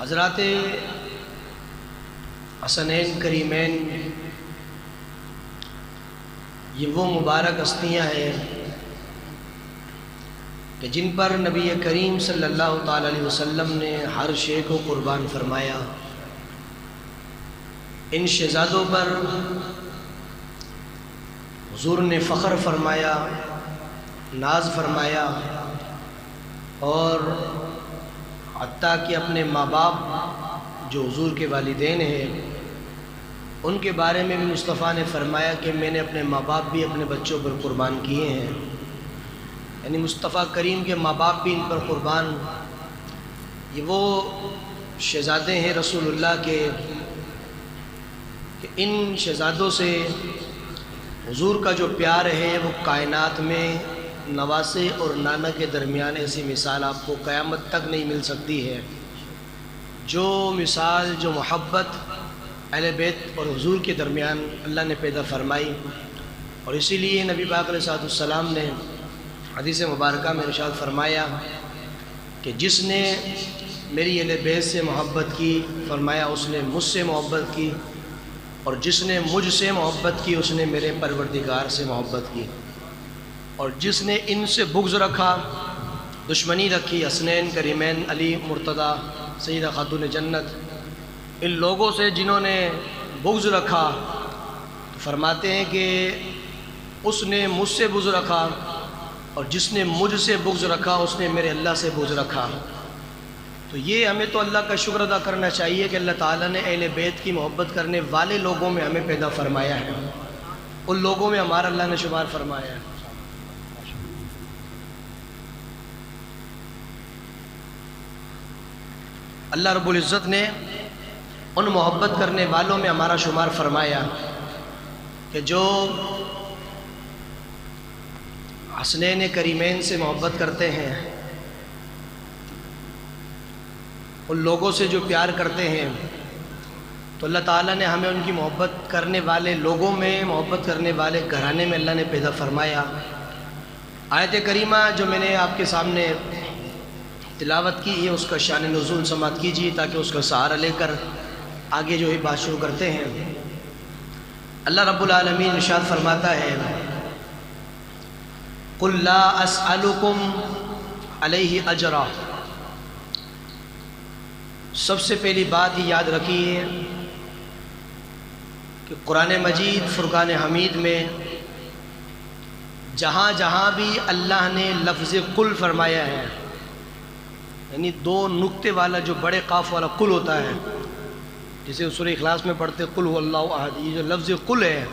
حضرات حسنین کریمین یہ وہ مبارک ہستیاں ہیں کہ جن پر نبی کریم صلی اللہ تعالی علیہ وسلم نے ہر شے کو قربان فرمایا۔ ان شہزادوں پر حضور نے فخر فرمایا، ناز فرمایا، اور حتیٰ کہ اپنے ماں باپ جو حضور کے والدین ہیں ان کے بارے میں بھی مصطفیٰ نے فرمایا کہ میں نے اپنے ماں باپ بھی اپنے بچوں پر قربان کیے ہیں، یعنی مصطفیٰ کریم کے ماں باپ بھی ان پر قربان۔ یہ وہ شہزادے ہیں رسول اللہ کے کہ ان شہزادوں سے حضور کا جو پیار ہے وہ کائنات میں نواسے اور نانا کے درمیان ایسی مثال آپ کو قیامت تک نہیں مل سکتی ہے۔ جو مثال، جو محبت اہل بیت اور حضور کے درمیان اللہ نے پیدا فرمائی، اور اسی لیے نبی پاک علیہ السلام نے حدیث مبارکہ میں ارشاد فرمایا کہ جس نے میری اہل بیت سے محبت کی، فرمایا اس نے مجھ سے محبت کی، اور جس نے مجھ سے محبت کی اس نے میرے پروردگار سے محبت کی، اور جس نے ان سے بغض رکھا، دشمنی رکھی، حسنین کریمین علی مرتضیٰ سیدہ خاتون جنت، ان لوگوں سے جنہوں نے بغض رکھا، تو فرماتے ہیں کہ اس نے مجھ سے بغض رکھا، اور جس نے مجھ سے بغض رکھا اس نے میرے اللہ سے بغض رکھا۔ تو یہ ہمیں تو اللہ کا شکر ادا کرنا چاہیے کہ اللہ تعالیٰ نے اہل بیت کی محبت کرنے والے لوگوں میں ہمیں پیدا فرمایا ہے، ان لوگوں میں ہمارا اللہ نے شمار فرمایا ہے۔ اللہ رب العزت نے ان محبت کرنے والوں میں ہمارا شمار فرمایا کہ جو حسنین کریمین سے محبت کرتے ہیں، ان لوگوں سے جو پیار کرتے ہیں، تو اللہ تعالیٰ نے ہمیں ان کی محبت کرنے والے لوگوں میں، محبت کرنے والے گھرانے میں اللہ نے پیدا فرمایا۔ آیت کریمہ جو میں نے آپ کے سامنے تلاوت کی ہے اس کا شان نزول سماعت کیجیے تاکہ اس کا سہارا لے کر آگے جو ہے بات شروع کرتے ہیں۔ اللہ رب العالمین ارشاد فرماتا ہے قُلْ لَا أَسْأَلُكُمْ عَلَيْهِ أَجْرًا۔ سب سے پہلی بات یہ یاد رکھیے کہ قرآن مجید فرقان حمید میں جہاں جہاں بھی اللہ نے لفظ قل فرمایا ہے، یعنی دو نقطے والا جو بڑے قاف والا قل ہوتا ہے، جسے سورہ اخلاص میں پڑھتے قل هو اللہ احد، یہ جو لفظ قل ہے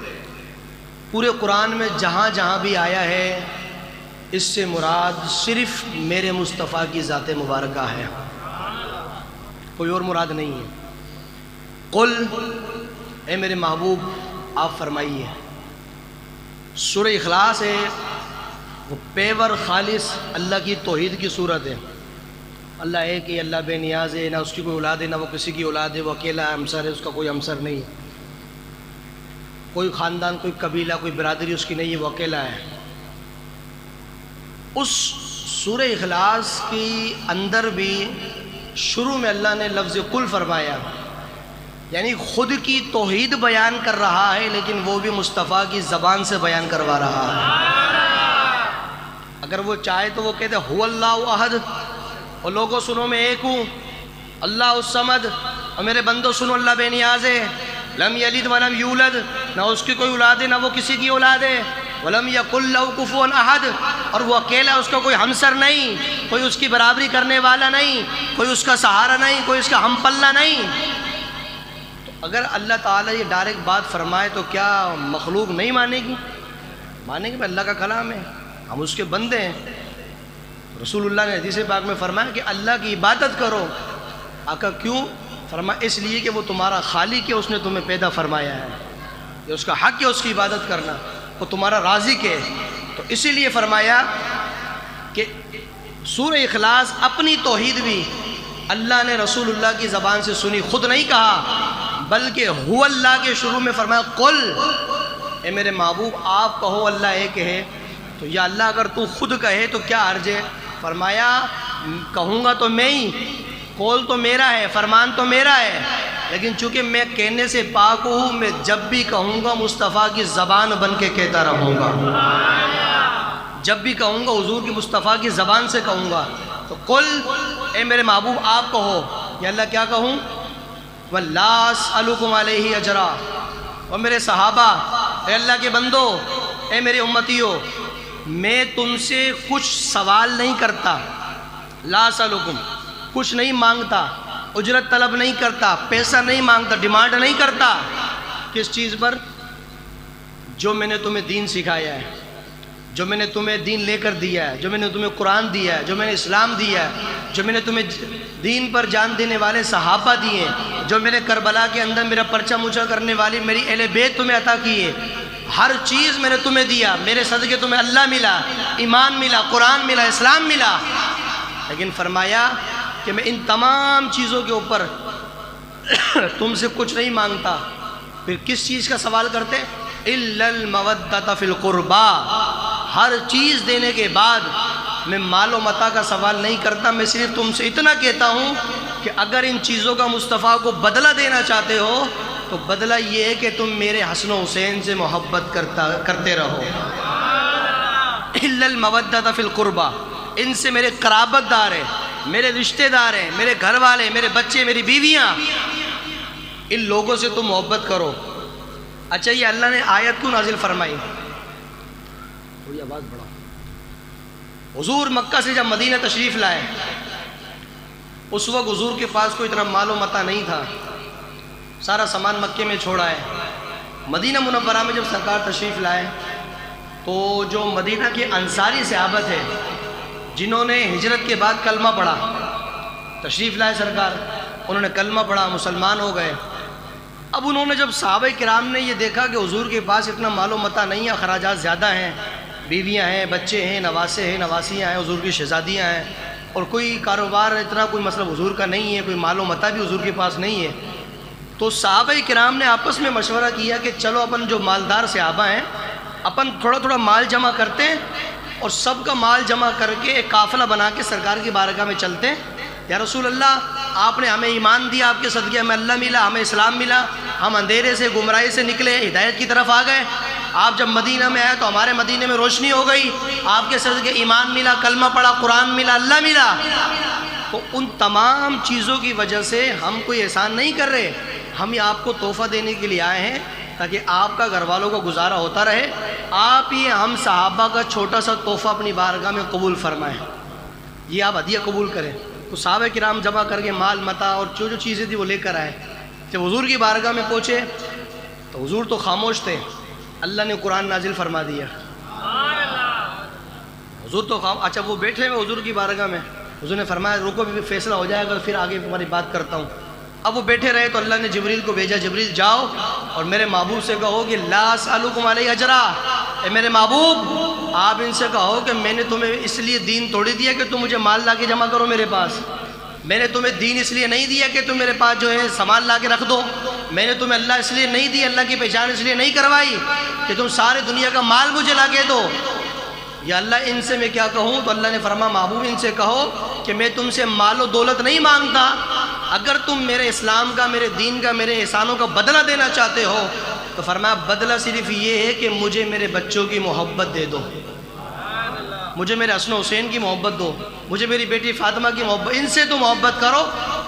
پورے قرآن میں جہاں جہاں بھی آیا ہے اس سے مراد صرف میرے مصطفیٰ کی ذات مبارکہ ہے، کوئی اور مراد نہیں ہے۔ قل، اے میرے محبوب آپ فرمائیے۔ سورہ اخلاص ہے وہ پیور خالص اللہ کی توحید کی صورت ہے۔ اللہ ایک ہی، اللہ بے نیاز ہے، نہ اس کی کوئی اولاد ہے نہ وہ کسی کی اولاد ہے، وہ اکیلا ہے، ہمسر ہے، اس کا کوئی ہمسر نہیں، کوئی خاندان، کوئی قبیلہ، کوئی برادری اس کی نہیں ہے، وہ اکیلا ہے۔ اس سورہ اخلاص کی اندر بھی شروع میں اللہ نے لفظ قل فرمایا، یعنی خود کی توحید بیان کر رہا ہے لیکن وہ بھی مصطفیٰ کی زبان سے بیان کروا رہا ہے۔ اگر وہ چاہے تو وہ کہتے هو اللہ احد، اور لوگوں سنو میں ایک ہوں، اللہ الصمد، اور میرے بندوں سنو اللہ بے نیاز ہے، لم یلد ولم یولد، نہ اس کی کوئی اولاد ہے نہ وہ کسی کی اولاد ہے، ولم یکن لہ کفوا احد، اور وہ اکیلا، اس کا کوئی ہمسر نہیں، کوئی اس کی برابری کرنے والا نہیں، کوئی اس کا سہارا نہیں، کوئی اس کا ہم پلہ نہیں۔ تو اگر اللہ تعالیٰ یہ ڈائریکٹ بات فرمائے تو کیا مخلوق نہیں مانے گی؟ مانے گی، اللہ کا کلام ہے، ہم اس کے بندے ہیں۔ رسول اللہ نے حدیث پاک میں فرمایا کہ اللہ کی عبادت کرو۔ آقا کیوں؟ فرمایا اس لیے کہ وہ تمہارا خالق ہے، اس نے تمہیں پیدا فرمایا ہے، یہ اس کا حق ہے اس کی عبادت کرنا، وہ تمہارا رازق ہے۔ تو اسی لیے فرمایا کہ سورہ اخلاص اپنی توحید بھی اللہ نے رسول اللہ کی زبان سے سنی، خود نہیں کہا بلکہ هو اللہ کے شروع میں فرمایا قل، اے میرے محبوب آپ کہو اللہ ایک ہے۔ تو یا اللہ اگر تو خود کہے تو کیا حرج ہے؟ فرمایا کہوں گا تو میں ہی، قول تو میرا ہے، فرمان تو میرا ہے، لیکن چونکہ میں کہنے سے پاک ہوں، میں جب بھی کہوں گا مصطفیٰ کی زبان بن کے کہتا رہوں گا۔ جب بھی کہوں گا حضور کی مصطفیٰ کی زبان سے کہوں گا۔ تو قل، اے میرے محبوب آپ کہو، یا اللہ کیا کہوں؟ وَلَا أَسْأَلُكُمْ عَلَيْهِ أَجْرًا، اور میرے صحابہ، اے اللہ کے بندو، اے میرے امتیوں، میں تم سے کچھ سوال نہیں کرتا، لا اسألکم، کچھ نہیں مانگتا، اجرت طلب نہیں کرتا، پیسہ نہیں مانگتا، ڈیمانڈ نہیں کرتا۔ کس چیز پر؟ جو میں نے تمہیں دین سکھایا ہے، جو میں نے تمہیں دین لے کر دیا ہے، جو میں نے تمہیں قرآن دیا ہے، جو میں نے اسلام دیا ہے، جو میں نے تمہیں دین پر جان دینے والے صحابہ دیے ہیں، جو میں نے کربلا کے اندر میرا پرچم اونچا کرنے والی میری اہل بیت تمہیں عطا کیے، ہر چیز میں نے تمہیں دیا، میرے صدقے تمہیں اللہ ملا، ایمان ملا، قرآن ملا، اسلام ملا۔ لیکن فرمایا کہ میں ان تمام چیزوں کے اوپر تم سے کچھ نہیں مانگتا۔ پھر کس چیز کا سوال کرتے؟ إِلَّا الْمَوَدَّةَ فِي الْقُرْبَى، ہر چیز دینے کے بعد میں مال و متاع کا سوال نہیں کرتا، میں صرف تم سے اتنا کہتا ہوں کہ اگر ان چیزوں کا مصطفیٰ کو بدلہ دینا چاہتے ہو تو بدلہ یہ ہے کہ تم میرے حسن و حسین سے محبت کرتے رہو۔ إِلَّا الْمَوَدَّةَ فِي الْقُرْبَى، ان سے میرے قرابت دار ہیں، میرے رشتہ دار ہیں، میرے گھر والے، میرے بچے، میری بیویاں، ان لوگوں سے تم محبت کرو۔ اچھا، یہ اللہ نے آیت کیوں نازل فرمائی؟ تھوڑی آواز بڑھاؤ۔ حضور مکہ سے جب مدینہ تشریف لائے، اس وقت حضور کے پاس کوئی اتنا مال و متاع نہیں تھا، سارا سامان مکے میں چھوڑا ہے۔ مدینہ منورہ میں جب سرکار تشریف لائے تو جو مدینہ کے انصاری صحابہ تھے جنہوں نے ہجرت کے بعد کلمہ پڑھا، تشریف لائے سرکار، انہوں نے کلمہ پڑھا، مسلمان ہو گئے۔ اب انہوں نے جب صحابہ کرام نے یہ دیکھا کہ حضور کے پاس اتنا مال و متاع نہیں ہے، اخراجات زیادہ ہیں، بیویاں ہیں، بچے ہیں، نواسے ہیں، نواسیاں ہیں، حضور کی شہزادیاں ہیں، اور کوئی کاروبار اتنا کوئی مطلب حضور کا نہیں ہے، کوئی مال و متاع بھی حضور کے پاس نہیں ہے، تو صحابہ کرام نے آپس میں مشورہ کیا کہ چلو اپن جو مالدار صحابہ ہیں، اپن تھوڑا تھوڑا مال جمع کرتے ہیں اور سب کا مال جمع کر کے ایک قافلہ بنا کے سرکار کی بارگاہ میں چلتے ہیں۔ یا رسول اللہ، آپ نے ہمیں ایمان دیا، آپ کے صدقے ہمیں اللہ ملا، ہمیں اسلام ملا، ہم اندھیرے سے، گمراہی سے نکلے، ہدایت کی طرف آ گئے۔ آپ جب مدینہ میں آئے تو ہمارے مدینے میں روشنی ہو گئی، آپ کے صدقے ایمان ملا، کلمہ پڑھا، قرآن ملا، اللہ ملا۔ تو ان تمام چیزوں کی وجہ سے ہم کوئی احسان نہیں کر رہے، ہم یہ آپ کو تحفہ دینے کے لیے آئے ہیں تاکہ آپ کا گھر والوں کا گزارا ہوتا رہے، آپ ہی ہم صحابہ کا چھوٹا سا تحفہ اپنی بارگاہ میں قبول فرمائیں، یہ آپ ہدیہ قبول کریں۔ تو صحابہ کرام جمع کر کے مال متاع اور جو جو چیزیں تھی وہ لے کر آئے۔ جب حضور کی بارگاہ میں پہنچے تو حضور تو خاموش تھے، اللہ نے قرآن نازل فرما دیا۔ حضور تو اچھا وہ بیٹھے ہوئے حضور کی بارگاہ میں، حضور نے فرمایا رکو، بھی فیصلہ ہو جائے گا، پھر آگے تمہاری بات کرتا ہوں۔ اب وہ بیٹھے رہے تو اللہ نے جبریل کو بھیجا، جبریل جاؤ اور میرے محبوب سے کہو کہ لا اسألکم علیہ اجرا، اے میرے محبوب آپ ان سے کہو کہ میں نے تمہیں اس لیے دین توڑی دیا کہ تم مجھے مال لا کے جمع کرو میرے پاس، میں نے تمہیں دین اس لیے نہیں دیا کہ تم میرے پاس جو ہے سامان لا کے رکھ دو، میں نے تمہیں اللہ اس لیے نہیں دی، اللہ کی پہچان اس لیے نہیں کروائی کہ تم سارے دنیا کا مال مجھے لا کے دو۔ یا اللہ ان سے میں کیا کہوں؟ تو اللہ نے فرمایا محبوب ان سے کہو کہ میں تم سے مال و دولت نہیں مانگتا، اگر تم میرے اسلام کا، میرے دین کا، میرے احسانوں کا بدلہ دینا چاہتے ہو تو فرمایا بدلہ صرف یہ ہے کہ مجھے میرے بچوں کی محبت دے دو، مجھے میرے حسن و حسین کی محبت دو، مجھے میری بیٹی فاطمہ کی محبت، ان سے تو محبت کرو۔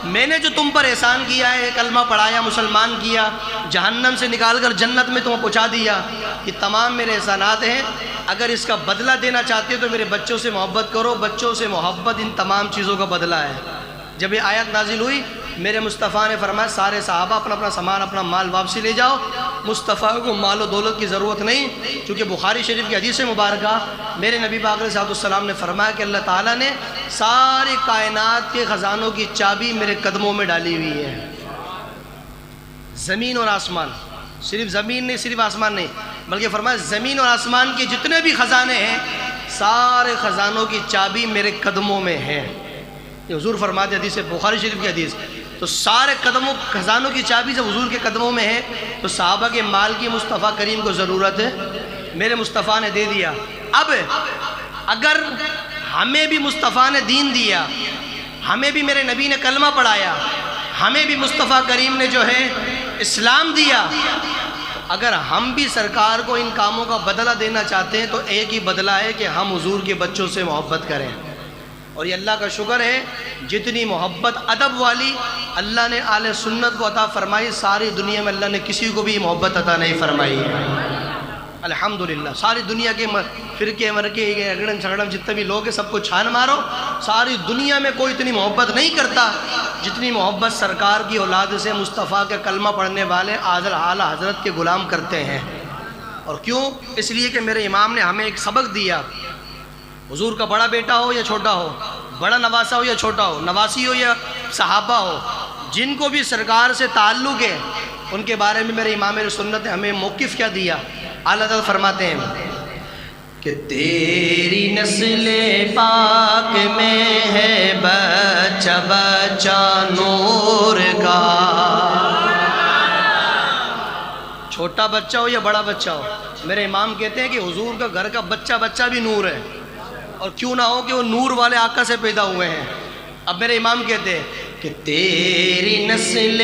میں نے جو تم پر احسان کیا ہے، کلمہ پڑھایا، مسلمان کیا، جہنم سے نکال کر جنت میں تمہیں پہنچا دیا، یہ تمام میرے احسانات ہیں، اگر اس کا بدلہ دینا چاہتے ہو تو میرے بچوں سے محبت کرو، بچوں سے محبت ان تمام چیزوں کا بدلہ ہے۔ جب یہ آیت نازل ہوئی میرے مصطفیٰ نے فرمایا سارے صحابہ اپنا اپنا سامان، اپنا مال واپسی لے جاؤ، مصطفیٰ کو مال و دولت کی ضرورت نہیں، کیونکہ بخاری شریف کی حدیث مبارکہ میرے نبی پاک علیہ السلام نے فرمایا کہ اللہ تعالیٰ نے ساری کائنات کے خزانوں کی چابی میرے قدموں میں ڈالی ہوئی ہے، زمین اور آسمان، صرف زمین نہیں، صرف آسمان نہیں، بلکہ فرمایا زمین اور آسمان کے جتنے بھی خزانے ہیں سارے خزانوں کی چابی میرے قدموں میں ہے، یہ حضور فرماتے حدیث بخاری شریف کی حدیث۔ تو سارے خزانوں کی چابی جب حضور کے قدموں میں ہے تو صحابہ کے مال کی مصطفیٰ کریم کو ضرورت ہے، میرے مصطفیٰ نے دے دیا۔ اب اگر ہمیں بھی مصطفیٰ نے دین دیا ہمیں بھی میرے نبی نے کلمہ پڑھایا، ہمیں بھی مصطفیٰ کریم نے جو ہے اسلام دیا۔ اگر ہم بھی سرکار کو ان کاموں کا بدلہ دینا چاہتے ہیں تو ایک ہی بدلہ ہے کہ ہم حضور کے بچوں سے محبت کریں۔ اور یہ اللہ کا شکر ہے، جتنی محبت ادب والی اللہ نے آل سنت کو عطا فرمائی، ساری دنیا میں اللہ نے کسی کو بھی محبت عطا نہیں فرمائی ہے۔ الحمدللہ ساری دنیا کے فرقے مرکے اگڑن چھگڑن جتنے بھی لوگ ہیں سب کو چھان مارو، ساری دنیا میں کوئی اتنی محبت نہیں کرتا جتنی محبت سرکار کی اولاد سے مصطفیٰ کے کلمہ پڑھنے والے اعلیٰ حضرت کے غلام کرتے ہیں۔ اور کیوں؟ اس لیے کہ میرے امام نے ہمیں ایک سبق دیا، حضور کا بڑا بیٹا ہو یا چھوٹا ہو، بڑا نواسا ہو یا چھوٹا ہو، نواسی ہو یا صحابہ ہو، جن کو بھی سرکار سے تعلق ہے ان کے بارے میں میرے امام سنت نے ہمیں موقف کیا دیا۔ اللہ تعالیٰ فرماتے ہیں کہ تیری نسل پاک میں ہے بچہ بچہ نور کا، چھوٹا بچہ ہو یا بڑا بچہ ہو، میرے امام کہتے ہیں کہ حضور کا گھر کا بچہ بچہ بھی نور ہے، اور کیوں نہ ہو کہ وہ نور والے آقا سے پیدا ہوئے ہیں۔ اب میرے امام کہتے ہیں کہ تیری نسل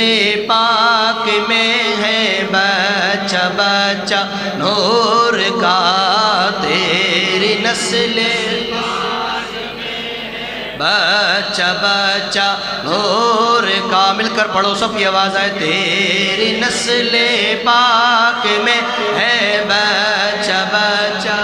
پاک میں ہے بچہ بچہ نور کا، تیری نسل بچہ بچہ نور کا، مل کر پڑھو سب کی آواز آئے، تیری نسل پاک میں ہے بچہ بچہ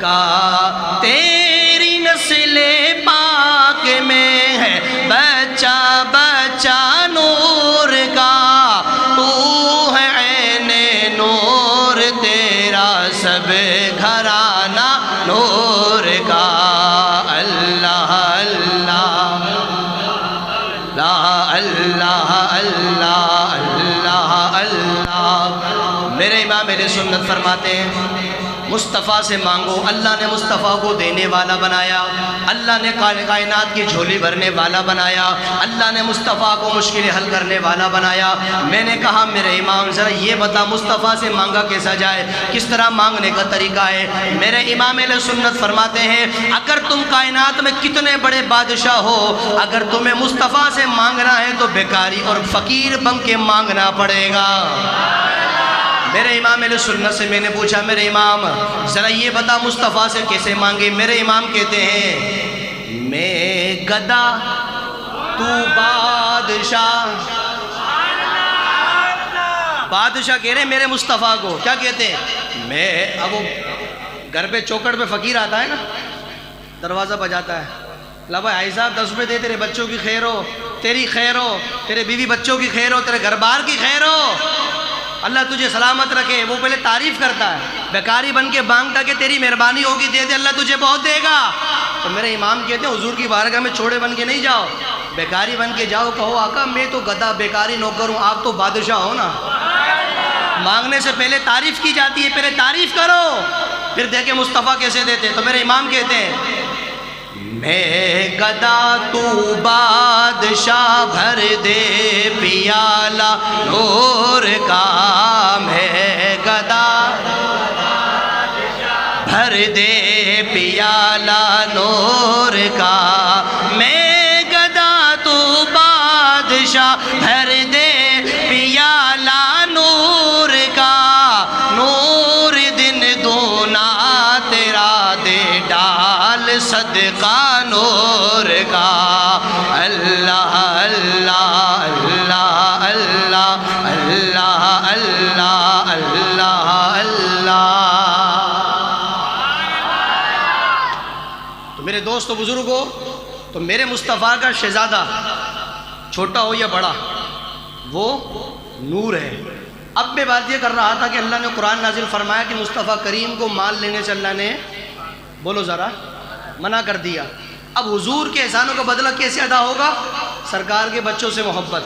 کا، تیری نسل پاک میں ہے بچہ بچہ نور کا، تو ہے عین نور تیرا سب گھرانہ نور کا، اللہ اللہ لا اللہ اللہ اللہ اللہ۔ میرے امام میرے سنت فرماتے ہیں مصطفیٰ سے مانگو، اللہ نے مصطفیٰ کو دینے والا بنایا، اللہ نے کائنات کی جھولی بھرنے والا بنایا، اللہ نے مصطفیٰ کو مشکلیں حل کرنے والا بنایا۔ میں نے کہا میرے امام ذرا یہ بتا مصطفیٰ سے مانگا کیسا جائے، کس طرح مانگنے کا طریقہ ہے؟ میرے امام اہل سنت فرماتے ہیں اگر تم کائنات میں کتنے بڑے بادشاہ ہو، اگر تمہیں مصطفیٰ سے مانگنا ہے تو بیکاری اور فقیر بن کے مانگنا پڑے گا۔ میرے امام اہل سنت سے میں نے پوچھا میرے امام ذرا یہ بتا مصطفیٰ سے کیسے مانگے؟ میرے امام کہتے ہیں میں گدا تو بادشاہ، بادشاہ کہہ رہے میرے مصطفیٰ کو، کیا کہتے ہیں؟ میں اب وہ گھر پہ چوکٹ پہ فقیر آتا ہے نا، دروازہ بجاتا ہے، لا بھائی آئی صاحب 10 روپے دے، تیرے بچوں کی خیر ہو، تیری خیر ہو، تیرے بیوی بچوں کی خیر ہو، تیرے گھر بار کی خیر ہو، اللہ تجھے سلامت رکھے۔ وہ پہلے تعریف کرتا ہے، بیکاری بن کے مانگتا کہ تیری مہربانی ہوگی دے دے، اللہ تجھے بہت دے گا۔ تو میرے امام کہتے ہیں حضور کی بارگاہ میں چھوڑے بن کے نہیں جاؤ، بیکاری بن کے جاؤ، کہو آقا میں تو گدا بیکاری نوکر ہوں، آپ تو بادشاہ ہو نا۔ مانگنے سے پہلے تعریف کی جاتی ہے، پہلے تعریف کرو پھر دیکھیں مصطفیٰ کیسے دیتے۔ تو میرے امام کہتے ہیں میں گدا تو بادشاہ بھر دے پیالہ نور کا، میں گدا بھر دے پیالہ نور کا، میں گدا تو بادشاہ بھر دے پیالہ نور کا، نور دن دونا تیرا دے ڈال صدقہ نور کا، اللہ اللہ اللہ اللہ اللہ اللہ اللہ اللہ۔ تو میرے دوست و بزرگوں، تو میرے مصطفیٰ کا شہزادہ چھوٹا ہو یا بڑا وہ نور ہے۔ اب میں بات یہ کر رہا تھا کہ اللہ نے قرآن نازل فرمایا کہ مصطفیٰ کریم کو مال لینے سے اللہ نے بولو ذرا منع کر دیا۔ اب حضور کے احسانوں کا بدلہ کیسے ادا ہوگا؟ سرکار کے بچوں سے محبت۔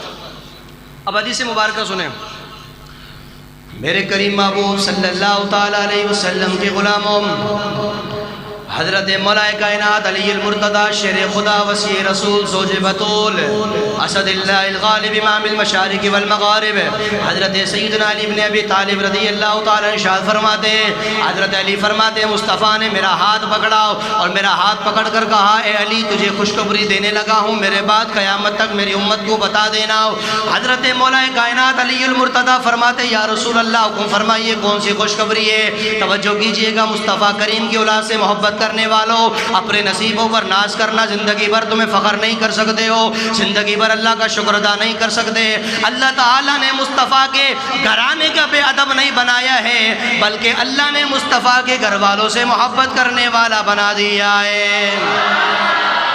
اب حدیث مبارکہ سنیں، میرے کریم محبوب صلی اللہ تعالیٰ علیہ وسلم کے غلاموں حضرت مولا کائنات علی المرتضی شیر خدا وسیع رسول زوج بطول اسد اللہ الغالب امام المشارق والمغارب حضرت سیدنا علی بن ابی طالب رضی اللہ تعالیٰ ارشاد فرماتے ہیں، حضرت علی فرماتے ہیں مصطفیٰ نے میرا ہاتھ پکڑا اور میرا ہاتھ پکڑ کر کہا اے علی تجھے خوشخبری دینے لگا ہوں، میرے بعد قیامت تک میری امت کو بتا دینا۔ حضرت مولا کائنات علی المرتضی فرماتے یا رسول اللہ حکم فرمائیے کون سی خوشخبری ہے؟ توجہ کیجئے گا، مصطفیٰ کریم کی اولاد سے محبت کرنے والوں اپنے نصیبوں پر ناز کرنا، زندگی بھر تمہیں فخر نہیں کر سکتے ہو، زندگی بھر اللہ کا شکر ادا نہیں کر سکتے۔ اللہ تعالیٰ نے مصطفیٰ کے گھرانے کا بے ادب نہیں بنایا ہے، بلکہ اللہ نے مصطفیٰ کے گھر والوں سے محبت کرنے والا بنا دیا ہے۔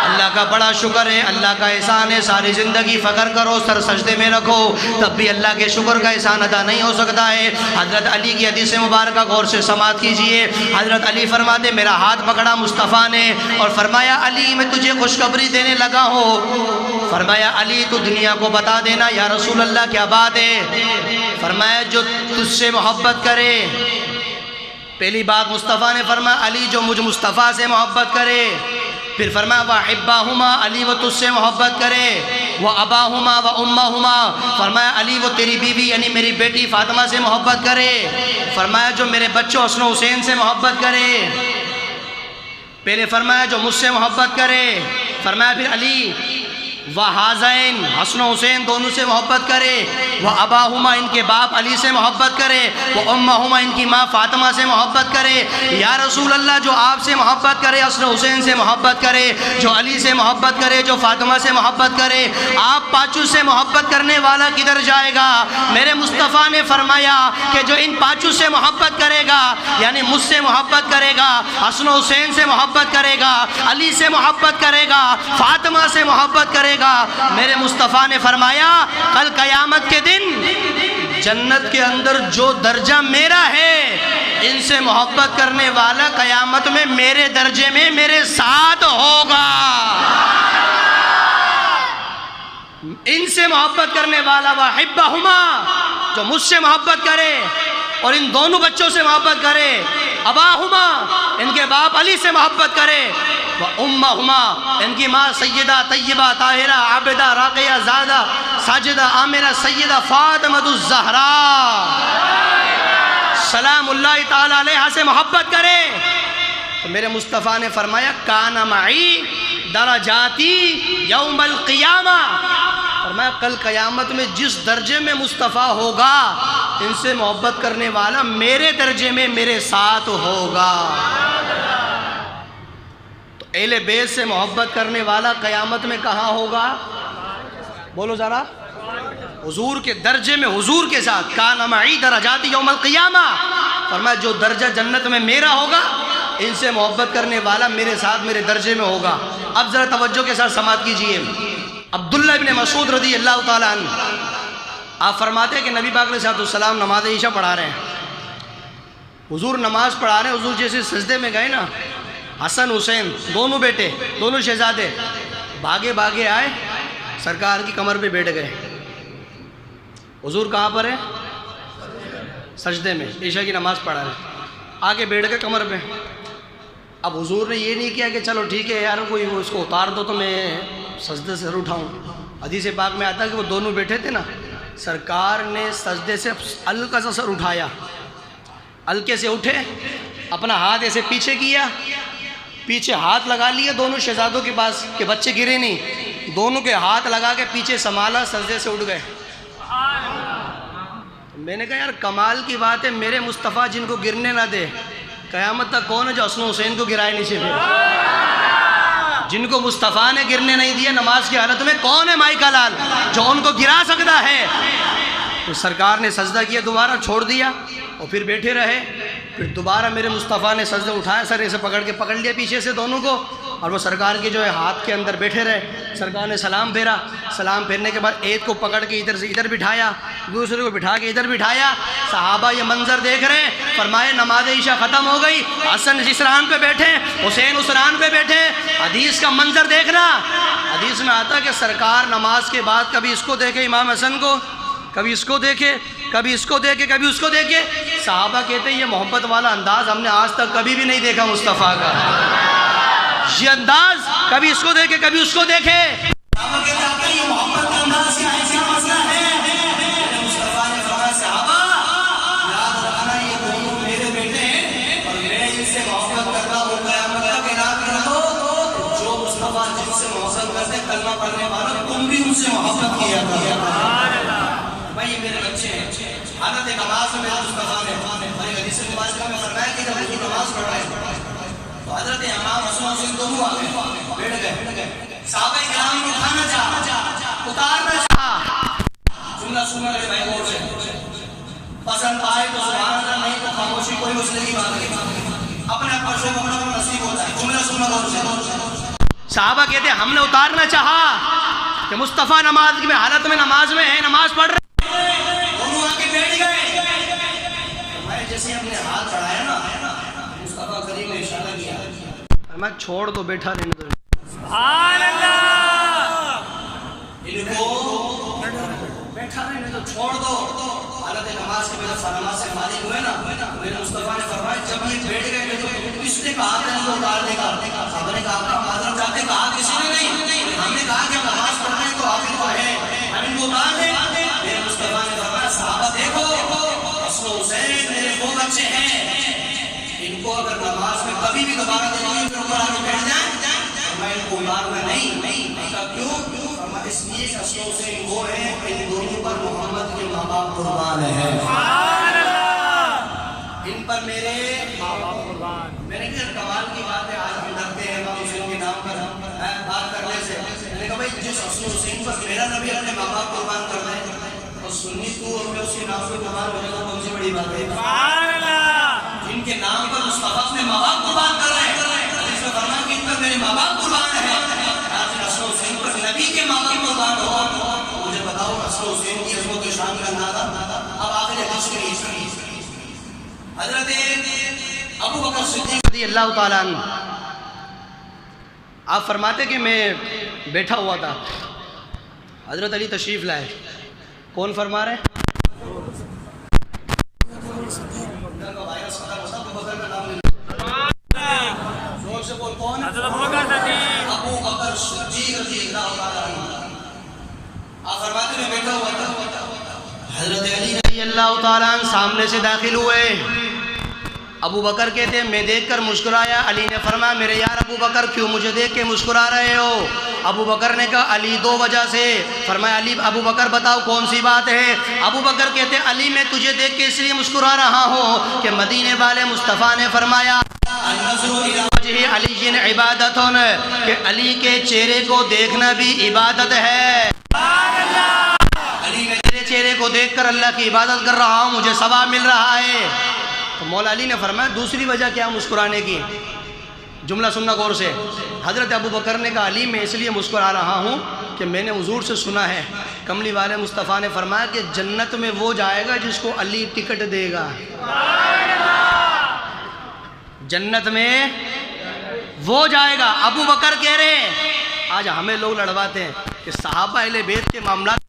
اللہ کا بڑا شکر ہے، اللہ کا احسان ہے، ساری زندگی فخر کرو، سر سجدے میں رکھو، تب بھی اللہ کے شکر کا احسان ادا نہیں ہو سکتا ہے۔ حضرت علی کی حدیث مبارکہ غور سے سماعت کیجئے۔ حضرت علی فرماتے میرا ہاتھ پکڑا مصطفیٰ نے اور فرمایا علی میں تجھے خوشخبری دینے لگا ہوں۔ فرمایا علی تو دنیا کو بتا دینا۔ یا رسول اللہ کیا بات ہے؟ فرمایا جو تجھ سے محبت کرے، پہلی بات مصطفیٰ نے فرمایا علی جو مجھ مصطفیٰ سے محبت کرے، پھر فرمایا وَحِبَّهُمَا علی وہ تجھ سے محبت کرے، وَأَبَاهُمَا وَأُمَّهُمَا فرمایا علی وہ تیری بیوی یعنی میری بیٹی فاطمہ سے محبت کرے، فرمایا جو میرے بچوں حسن و حسین سے محبت کرے، پہلے فرمایا جو مجھ سے محبت کرے، فرمایا پھر علی وَحَازَئِن حسن و حسین دونوں سے محبت کرے، وَأَبَاهُمَا ان کے باپ علی سے محبت کرے، وَأُمَّهُمَا ان کی ماں فاطمہ سے محبت کرے۔ یا رسول اللہ جو آپ سے محبت کرے، حسن و حسین سے محبت کرے، جو علی سے محبت کرے، جو فاطمہ سے محبت کرے، آپ پانچوں سے محبت کرنے والا کدھر جائے گا؟ میرے مصطفیٰ نے فرمایا کہ جو ان پانچوں سے محبت کرے گا یعنی مجھ سے محبت کرے گا، حسن و حسین سے محبت کرے گا، علی سے محبت کرے گا، فاطمہ سے محبت کرے گا، میرے مصطفیٰ نے فرمایا کل قیامت کے دن جنت کے اندر جو درجہ میرا ہے ان سے محبت کرنے والا قیامت میں میرے درجے میں میرے ساتھ ہوگا۔ ان سے محبت کرنے والا وَحِبَّهُمَا جو مجھ سے محبت کرے اور ان دونوں بچوں سے محبت کرے، اباہما ان کے باپ علی سے محبت کرے، وَأُمَّهُمَا ان کی ماں سیدہ طیبہ طاہرہ عابدہ راقیہ زادہ ساجدہ عامرہ سیدہ فاطمہ الزہراء سلام اللہ تعالیٰ علیہا سے محبت کرے۔ تو میرے مصطفیٰ نے فرمایا کان معی درجاتی یوم القیامہ، فرمایا کل قیامت میں جس درجے میں مصطفیٰ ہوگا ان سے محبت کرنے والا میرے درجے میں میرے ساتھ ہوگا۔ تو اہل بیت سے محبت کرنے والا قیامت میں کہاں ہوگا؟ بولو ذرا، حضور کے درجے میں حضور کے ساتھ۔ کان معی درجاتی یوم القیامہ، فرمایا جو درجہ جنت میں میرا ہوگا ان سے محبت کرنے والا میرے ساتھ میرے درجے میں ہوگا۔ اب ذرا توجہ کے ساتھ سماعت کیجئے۔ عبداللہ ابن مسعود رضی اللہ تعالیٰ عنہ آپ فرماتے ہیں کہ نبی پاک علیہ السلام نماز عشاء پڑھا رہے ہیں، حضور نماز پڑھا رہے ہیں، حضور جیسے سجدے میں گئے نا، حسن حسین دونوں بیٹے دونوں شہزادے بھاگے بھاگے آئے، سرکار کی کمر پہ بیٹھ گئے۔ حضور کہاں پر ہے؟ سجدے میں، عشاء کی نماز پڑھا رہے ہیں، آگے بیٹھ گئے کمر پہ۔ اب حضور نے یہ نہیں کیا کہ چلو ٹھیک ہے یار کوئی اس کو اتار دو تو میں سجدے سے اٹھاؤں۔ حدیث پاک میں آتا ہے کہ وہ دونوں بیٹھے تھے نا، سرکار نے سجدے سے ہلکا سا سر اٹھایا، ہلکے سے اٹھے، اپنا ہاتھ ایسے پیچھے کیا، پیچھے ہاتھ لگا لیا دونوں شہزادوں کے پاس کہ بچے گرے نہیں، دونوں کے ہاتھ لگا کے پیچھے سنبھالا، سجدے سے اٹھ گئے۔ میں نے کہا یار کمال کی بات ہے، میرے مصطفیٰ جن کو گرنے نہ دے، قیامت تک کون ہے جو حسن حسین کو گرائے نیچے پہ؟ جن کو مصطفیٰ نے گرنے نہیں دیا نماز کی حالت میں، کون ہے مائی کا لال جو ان کو گرا سکتا ہے؟ تو سرکار نے سجدہ کیا، دوبارہ چھوڑ دیا اور پھر بیٹھے رہے۔ پھر دوبارہ میرے مصطفیٰ نے سجدہ اٹھایا، سر ایسے پکڑ لیا پیچھے سے دونوں کو، اور وہ سرکار کے جو ہے ہاتھ کے اندر بیٹھے رہے۔ سرکار نے سلام پھیرا، سلام پھیرنے کے بعد ایک کو پکڑ کے ادھر سے ادھر بٹھایا، دوسرے کو بٹھا کے ادھر بٹھایا۔ صحابہ یہ منظر دیکھ رہے ہیں، فرمائے نماز عشاء ختم ہو گئی، حسن اس ران پہ بیٹھے، حسین اس ران پہ بیٹھے۔ حدیث کا منظر دیکھنا، حدیث میں آتا ہے کہ سرکار نماز کے بعد کبھی اس کو دیکھے امام حسن کو، کبھی اس کو دیکھے، کبھی اس کو دیکھے، کبھی اس کو دیکھے، صحابہ کہتے ہیں یہ محبت والا انداز ہم نے آج تک کبھی بھی نہیں دیکھا مصطفیٰ کا، یہ انداز کبھی اس کو دیکھے کبھی اس کو دیکھے۔ صحابہ کہتے ہیں آقا یہ محبت کا انداز کیا ہے، کیا مسئلہ ہے؟ مصطفیٰ نے فرمایا صحابہ یاد رکھنا یہ دونوں میرے بیٹے ہیں اور میں ان سے محبت کرتا ہوں، قیامت تک اعلان کر دو جو مصطفیٰ جن سے محبت کرتے کلمہ پڑھنے والا تم بھی ان سے محبت کیا کرو۔ بھائی یہ میرے بچے ہیں، حالت نماز میں میرے مصطفیٰ نے ہماری حدیث مبارکہ میں فرمایا کہ جب وہ نماز پڑھ رہے ہیں تو حضرت امام حسن حسین دونوں آ گئے، بیٹھ گئے، صحابہ کرام کو اٹھانا چاہا، اتارنا چاہا، جملہ سننا لے بھائی غور سے، پسند آئے تو سبحان اللہ، نہیں تو خاموشی، کوئی مسئلے کی بات نہیں، اپنے پرشوں کو اپنا نصیب ہوتا ہے، جملہ سننا غور سے۔ صحابہ کہتے ہیں ہم نے اتارنا چاہا کہ مصطفیٰ نماز میں حالت میں نماز میں ہے، نماز پڑھ رہے ہیں، دونوں آ کے بیٹھ گئے، میں جیسے اپنے ہاتھ چڑھایا نا مصطفیٰ کریم نے اشارہ کیا، میں چھوڑ دو بیٹھا رہنے دو، سبحان اللہ، ان کو بیٹھا رہنے دو، چھوڑ دو۔ حالت نماز کے بعد نماز سے فارغ ہوئے نا، میرے مصطفیٰ نے فرمایا جب یہ بیٹھ گئے تو کس نے کہا تھا ان کو اتار دے گا؟ صحابہ نے کہا آپ معذرت چاہتے، کہا کسی نے نہیں، ہم نے کہا کہ نماز پڑھ رہے ہیں تو آپ ان کو ہے ہم ان کو اتار دیں۔ میرے مصطفیٰ نے فرمایا صحابہ دیکھو حسن و حسین میرے وہ بچے ہیں، ان کو اگر نماز میں کبھی بھی دوبارہ دیکھیں پھر اوپر آ کے بیٹھ جائیں میں ان کو اتارنا نہیں، کیوں؟ اس لیے حسن و حسین وہ ہیں ان دونوں پر محمد کے ماں باپ قربان ہیں، ان پر میرے ماں باپ قربان۔ میں نے کہا کمال کی بات ہے، آج ہم ڈرتے ہیں امام حسین کے نام پر بات کرنے سے، میں نے کہا بھائی جس حسن و حسین پر میرا نبی اپنے ماں باپ قربان کر رہے ہیں اور سنی تو اور میں اس کے نام پر کمال ہو جاتا کون سی بڑی بات ہے؟ جن کے نام پر مصطفیٰ اپنے ماں باپ قربان کر رہے ہیں، جس میں فرمایا کہ ان پر میرے ماں باپ قربان ہیں، آج حسن و حسین پر نبی کے ماں باپ قربان ہو، مجھے بتاؤ حسن و حسین کی عظمت و شان کا اندازہ۔ اب آخر حدیث کے لیے حضرت ابو بکر صدیق رضی اللہ تعالیٰ عنہ آپ فرماتے کہ میں بیٹھا ہوا تھا، حضرت علی تشریف لائے، کون فرما رہے ہیں؟ ابو بکر صدیق رضی اللہ تعالیٰ عنہ آپ فرماتے میں بیٹھا ہوا تھا، حضرت علی رضی اللہ تعالیٰ عنہ سامنے سے داخل ہوئے، ابو بکر کہتے ہیں میں دیکھ کر مسکرایا، علی نے فرمایا میرے یار ابو بکر کیوں مجھے دیکھ کے مسکرا رہے ہو؟ ابو بکر نے کہا علی دو وجہ سے، فرمایا علی ابو بکر بتاؤ کون سی بات ہے؟ ابو بکر کہتے ہیں علی میں تجھے دیکھ کے اس لیے مسکرا رہا ہوں کہ مدینے والے مصطفیٰ نے فرمایا علی عبادت، کہ علی کے چہرے کو دیکھنا بھی عبادت ہے، علی میں تیرے چہرے کو دیکھ کر اللہ کی عبادت کر رہا ہوں، مجھے ثواب مل رہا ہے۔ تو مولا علی نے فرمایا دوسری وجہ کیا مسکرانے کی؟ جملہ سننا غور سے۔ حضرت ابو بکر نے کہا علی میں اس لیے مسکرا رہا ہوں کہ میں نے حضور سے سنا ہے، کملی والے مصطفیٰ نے فرمایا کہ جنت میں وہ جائے گا جس کو علی ٹکٹ دے گا، جنت میں وہ جائے گا۔ ابو بکر کہہ رہے ہیں آج ہمیں لوگ لڑواتے ہیں کہ صحابہ اہل بیت کے معاملات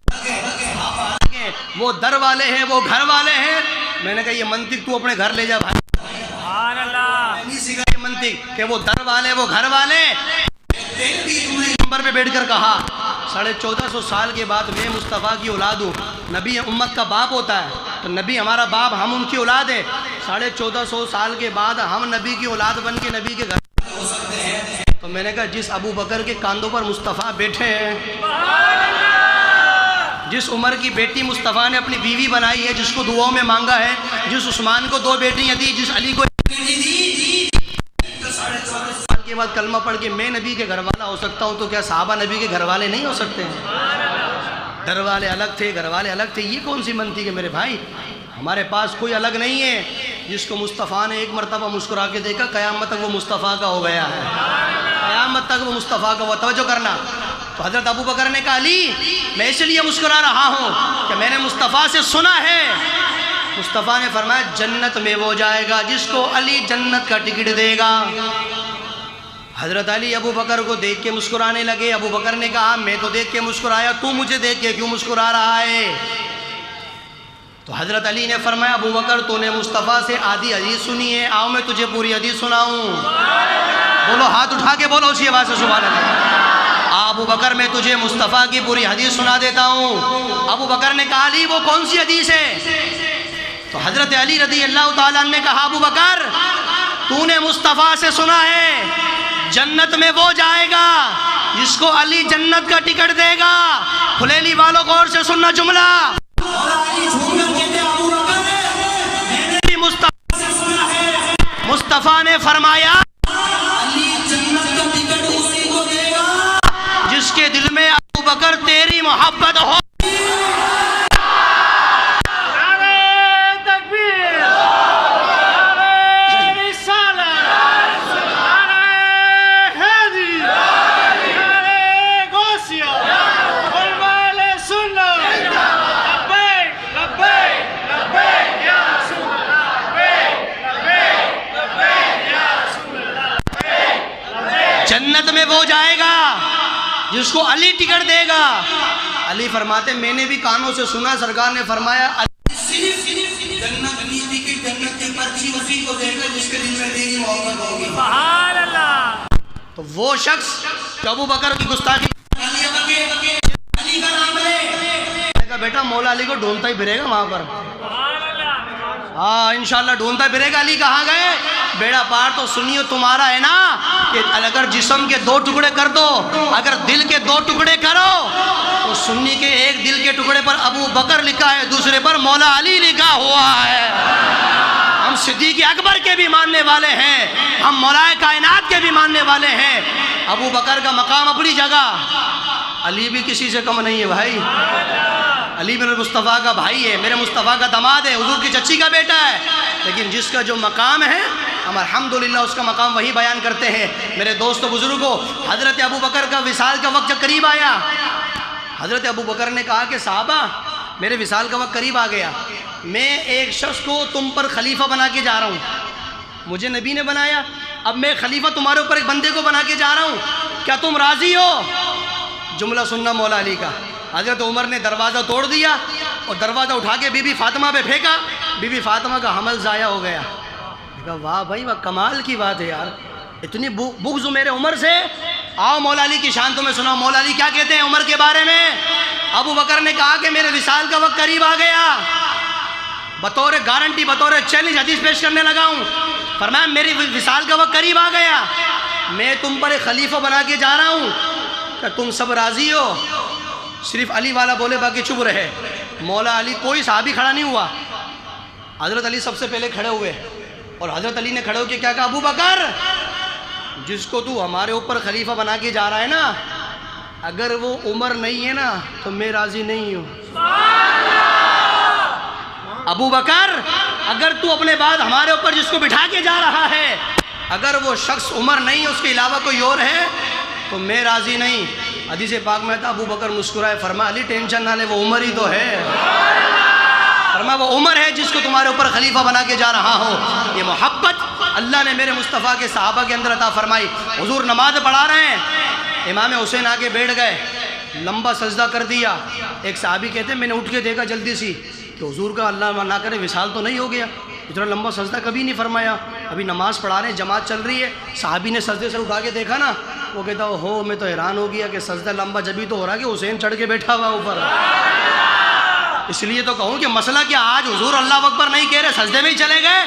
وہ در والے ہیں وہ گھر والے ہیں، میں نے کہا یہ منطق تو اپنے گھر لے جا بھائی، سبحان اللہ، نہیں سکھا یہ منطق کہ وہ در والے وہ گھر والے۔ نمبر پہ بیٹھ کر کہا 1450 سال کے بعد میں مصطفیٰ کی اولاد ہوں، نبی امت کا باپ ہوتا ہے تو نبی ہمارا باپ، ہم ان کی اولاد ہیں، 1450 سال کے بعد ہم نبی کی اولاد بن کے نبی کے گھر ہو سکتے ہیں۔ تو میں نے کہا جس ابو بکر کے کاندھوں پر مصطفیٰ بیٹھے ہیں، جس عمر کی بیٹی مصطفیٰ نے اپنی بیوی بنائی ہے، جس کو دعاؤں میں مانگا ہے، جس عثمان کو 2 بیٹیاں دی، جس علی کو سال کے بعد کلمہ پڑھ کے میں نبی کے گھر والا ہو سکتا ہوں، تو کیا صحابہ نبی کے گھر والے نہیں ہو سکتے ہیں؟ گھر والے الگ تھے، گھر والے الگ تھے، یہ کون سی منطق ہے میرے بھائی؟ ہمارے پاس کوئی الگ نہیں ہے، جس کو مصطفیٰ نے ایک مرتبہ مسکرا کے دیکھا قیامت تک وہ مصطفیٰ کا ہو گیا ہے، قیامت تک وہ مصطفیٰ کا ہوا۔ توجہ کرنا۔ تو حضرت ابو بکر نے کہا علی میں اس لیے مسکرا رہا ہوں کہ میں نے مصطفیٰ سے سنا ہے، مصطفیٰ نے فرمایا جنت میں وہ جائے گا جس کو علی جنت کا ٹکٹ دے گا۔ حضرت علی ابو بکر کو دیکھ کے مسکرانے لگے۔ ابو بکر نے کہا میں تو دیکھ کے مسکرایا، تو مجھے دیکھ کے کیوں مسکرا رہا ہے؟ تو حضرت علی نے فرمایا ابو بکر تو نے مصطفیٰ سے آدھی حدیث سنی ہے، آؤ میں تجھے پوری حدیث سناؤں۔ بولو، ہاتھ اٹھا کے بولو اسی آواز سے سبحان اللہ۔ ابو بکر میں تجھے مصطفیٰ کی پوری حدیث سنا دیتا ہوں۔ ابو بکر نے کہا علی وہ کون سی حدیث ہے؟ تو حضرت علی رضی اللہ تعالیٰ عنہ نے کہا ابو بکر تو نے مصطفیٰ سے سنا ہے جنت میں وہ جائے گا جس کو علی جنت کا ٹکٹ دے گا۔ کھلیلی والوں غور سے سننا جملہ، مصطفیٰ نے فرمایا علی جنت کا ٹکٹ اسی کو دے گا جس کے دل میں ابو بکر تیری محبت ہو۔ جنت میں وہ جائے گا جس کو علی ٹکٹ دے گا۔ علی فرماتے میں نے بھی کانوں سے سنا، سرکار نے فرمایا صرف جنت علی ٹکٹ جنت کے پرچی وسیع کو دے گا جس کے دل میں تیری محبت ہوگی۔ سبحان اللہ۔ تو وہ شخص جو ابو بکر کی گستاخی علی کا نام لے گا، بیٹا مولا علی کو ڈھونڈتا ہی پھرے گا وہاں پر۔ ہاں انشاءاللہ ڈھونڈتا پھرے گا علی کہاں گئے۔ بیڑا پار تو سنیو تمہارا ہے نا کہ اگر جسم کے دو ٹکڑے کر دو، اگر دل کے دو ٹکڑے کرو تو سنی کے ایک دل کے ٹکڑے پر ابو بکر لکھا ہے، دوسرے پر مولا علی لکھا ہوا ہے۔ ہم صدیق اکبر کے بھی ماننے والے ہیں، ہم مولا کائنات کے بھی ماننے والے ہیں۔ ابو بکر کا مقام اپنی جگہ، علی بھی کسی سے کم نہیں ہے بھائی۔ علی میرے مصطفیٰ کا بھائی ہے، میرے مصطفیٰ کا داماد ہے، حضور کی چچی کا بیٹا ہے، لیکن جس کا جو مقام ہے ہم الحمدللہ اس کا مقام وہی بیان کرتے ہیں۔ میرے دوستو بزرگوں، حضرت ابو بکر کا وصال کا وقت جب قریب آیا، حضرت ابو بکر نے کہا کہ صحابہ میرے وصال کا وقت قریب آ گیا، میں ایک شخص کو تم پر خلیفہ بنا کے جا رہا ہوں، مجھے نبی نے بنایا، اب میں خلیفہ تمہارے اوپر ایک بندے کو بنا کے جا رہا ہوں، کیا تم راضی ہو؟ جملہ سننا مولا علی کا۔ حضرت عمر نے دروازہ توڑ دیا اور دروازہ اٹھا کے بی بی فاطمہ پہ پھینکا، بی بی فاطمہ کا حمل ضائع ہو گیا۔ کہا واہ بھائی واہ، کمال کی بات ہے یار، اتنی بغض میرے عمر سے۔ آؤ مولا علی کی شان تمہیں سناؤ، مولا علی کیا کہتے ہیں عمر کے بارے میں۔ ابو بکر نے کہا کہ میرے وصال کا وقت قریب آ گیا، بطور گارنٹی بطور چیلنج حدیث پیش کرنے لگا ہوں، فرمایا میری وصال کا وقت قریب آ گیا، میں تم پر ایک خلیفہ بنا کے جا رہا ہوں، کہ تم سب راضی ہو؟ صرف علی والا بولے باقی چپ رہے۔ مولا علی کوئی صحابی کھڑا نہیں ہوا، حضرت علی سب سے پہلے کھڑے ہوئے اور حضرت علی نے کھڑے ہو کے کیا کہا، ابو بکر جس کو تو ہمارے اوپر خلیفہ بنا کے جا رہا ہے نا، اگر وہ عمر نہیں ہے نا تو میں راضی نہیں ہوں۔ ابو بکر اگر تو اپنے بعد ہمارے اوپر جس کو بٹھا کے جا رہا ہے، اگر وہ شخص عمر نہیں اس کے علاوہ کوئی اور ہے تو میں راضی نہیں۔ حدیث پاک میں تھا ابو بکر مسکرائے، فرمایا علی ٹینشن نہ لے، وہ عمر ہی تو ہے، فرمایا وہ عمر ہے جس کو تمہارے اوپر خلیفہ بنا کے جا رہا ہوں۔ یہ محبت اللہ نے میرے مصطفیٰ کے صحابہ کے اندر عطا فرمائی۔ حضور نماز پڑھا رہے ہیں، امام حسین آگے بیٹھ گئے، لمبا سجدہ کر دیا، ایک صحابی کہتے ہیں میں نے اٹھ کے دیکھا جلدی سی کہ حضور کا اللہ نہ کرے وصال تو نہیں ہو گیا، اتنا لمبا سجدہ کبھی نہیں فرمایا، ابھی نماز پڑھا رہے ہیں، جماعت چل رہی ہے، صحابی نے سجدے سے اٹھا کے دیکھا نا، وہ کہتا ہو میں تو حیران ہو گیا کہ سجدہ لمبا جبھی تو ہو رہا کہ حسین چڑھ کے بیٹھا ہوا اوپر۔ اس لیے تو کہوں کہ مسئلہ کیا آج حضور اللہ اکبر نہیں کہہ رہے، سجدے میں ہی چلے گئے۔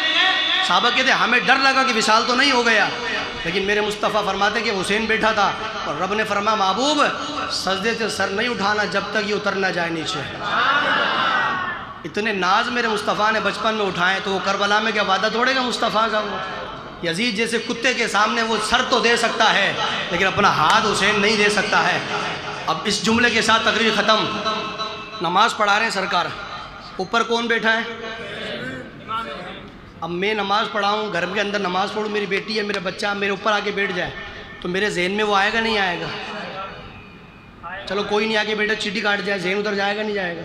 صحابہ کہتے ہیں ہمیں ڈر لگا کہ وصال تو نہیں ہو گیا، لیکن میرے مصطفیٰ فرماتے کہ حسین بیٹھا تھا اور رب نے فرمایا محبوب سجدے سے سر نہیں اٹھانا جب تک یہ اتر نہ جائے نیچے۔ اتنے ناز میرے مصطفیٰ نے بچپن میں اٹھائے تو وہ کربلا میں کیا وعدہ توڑے گا مصطفیٰ کا؟ وہ یزید جیسے کتے کے سامنے وہ سر تو دے سکتا ہے لیکن اپنا ہاتھ حسین نہیں دے سکتا ہے۔ اب اس جملے کے ساتھ تقریر ختم۔ نماز پڑھا رہے ہیں سرکار، اوپر کون بیٹھا ہے؟ اب میں نماز پڑھاؤں، گھر کے اندر نماز پڑھوں، میری بیٹی ہے، میرا بچہ میرے اوپر آ کے بیٹھ جائے تو میرے ذہن میں وہ آئے گا نہیں آئے گا؟ چلو کوئی نہیں آ کے بیٹھا، چیٹی کاٹ جائے، ذہن ادھر جائے گا نہیں جائے گا؟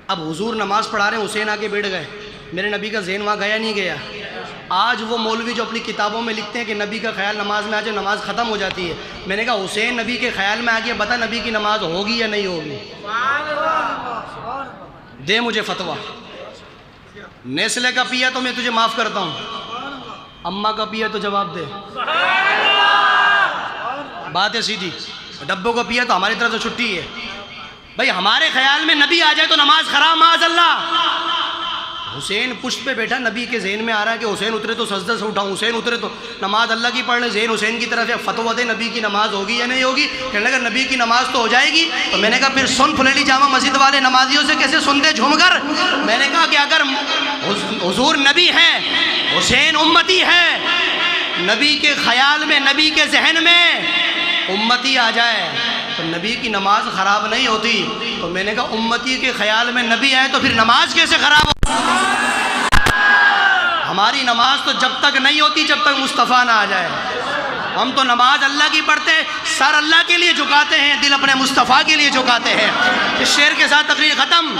اب حضور نماز پڑھا رہے ہیں، حسین آ کے بیٹھ گئے، میرے نبی کا ذہن وہاں گیا نہیں گیا؟ آج وہ مولوی جو اپنی کتابوں میں لکھتے ہیں کہ نبی کا خیال نماز میں آ جائے نماز ختم ہو جاتی ہے، میں نے کہا حسین نبی کے خیال میں آ گیا، بتا نبی کی نماز ہوگی یا نہیں ہوگی؟ دے مجھے فتویٰ۔ نیسلے کا پیا تو میں تجھے معاف کرتا ہوں، اماں کا پیا تو جواب دے. بات ہے سیدھی. ڈبوں کا پیا تو ہماری طرف سے چھٹی ہے. بھائی ہمارے خیال میں نبی آ جائے تو نماز خراب، معاذ اللہ. حسین پشت پہ بیٹھا، نبی کے ذہن میں آ رہا ہے کہ حسین اترے تو سجدہ سے اٹھاؤں، حسین اترے تو نماز اللہ کی پڑھ لیں. ذہن حسین کی طرف ہے، فتویٰ دے نبی کی نماز ہوگی یا نہیں ہوگی. کہنے لگا نبی کی نماز تو ہو جائے گی. تو میں نے کہا پھر سن پھلیلی جامع مسجد والے نمازیوں سے کیسے سنتے جھوم کر. میں نے کہا کہ اگر حضور نبی ہیں، حسین امتی ہے، نبی کے خیال میں، نبی کے ذہن میں امتی آ جائے تو نبی کی نماز خراب نہیں ہوتی. تو میں نے کہا امتی کے خیال میں نبی آئے تو پھر نماز کیسے خراب ہو؟ ہماری نماز تو جب تک نہیں ہوتی جب تک مصطفیٰ نہ آ جائے. ہم تو نماز اللہ کی پڑھتے ہیں، سر اللہ کے لیے جھکاتے ہیں، دل اپنے مصطفیٰ کے لیے جھکاتے ہیں. اس شعر کے ساتھ تقریر ختم.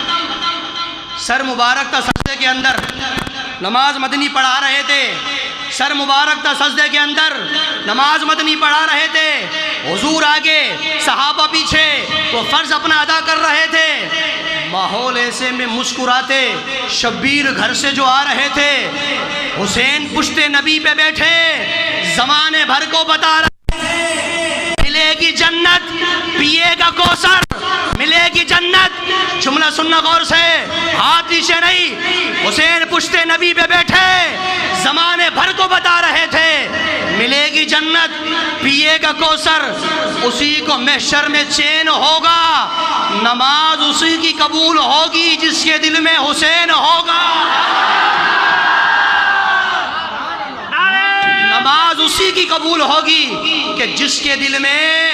سر مبارک تھا سجدے کے اندر، نماز مدنی پڑھا رہے تھے. سر مبارک تھا سجدے کے اندر، نماز مدنی پڑھا رہے تھے. حضور آگے، صحابہ پیچھے، وہ فرض اپنا ادا کر رہے تھے. ماحول ایسے میں مسکراتے شبیر گھر سے جو آ رہے تھے. حسین پشت نبی پہ بیٹھے زمانے بھر کو بتا رہے ملے گی جنت، پیے گا کوثر، ملے گی جنت. جملہ سننا غور سے، ہاتھ نیچے نہیں. حسین پشت نبی پہ بیٹھے زمانے بھر کو بتا رہے تھے ملے گی جنت، پیے گا کوثر، اسی کو محشر میں چین ہوگا. نماز اسی کی قبول ہوگی جس کے دل میں حسین ہوگا. نماز اسی کی قبول ہوگی کہ جس کے دل میں.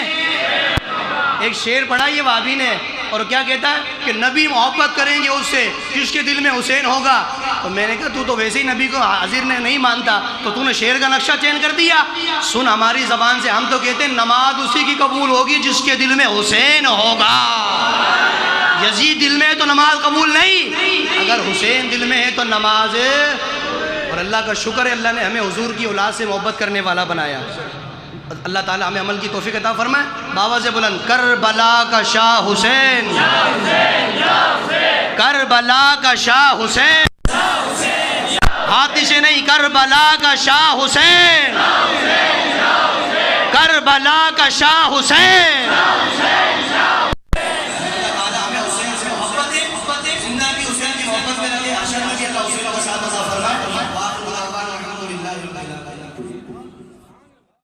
ایک شعر پڑھا یہ وہابی نے، اور کیا کہتا ہے کہ نبی محبت کریں گے اس سے جس کے دل میں حسین ہوگا. تو میں نے کہا تو ویسے ہی نبی کو حاضر نے نہیں مانتا تو نے شعر کا نقشہ چین کر دیا. سن ہماری زبان سے، ہم تو کہتے ہیں نماز اسی کی قبول ہوگی جس کے دل میں حسین ہوگا. یزید دل میں ہے تو نماز قبول نہیں، اگر حسین دل میں ہے تو نماز. اور اللہ کا شکر ہے اللہ نے ہمیں حضور کی اولاد سے محبت کرنے والا بنایا. اللہ تعالی ہمیں عمل کی توفیق عطا فرمائے. باواز بلند کربلا کا شاہ حسین، کربلا کا شاہ حسین. ہاتھ سے نہیں، کربلا کا شاہ حسین، کربلا کا شاہ حسین.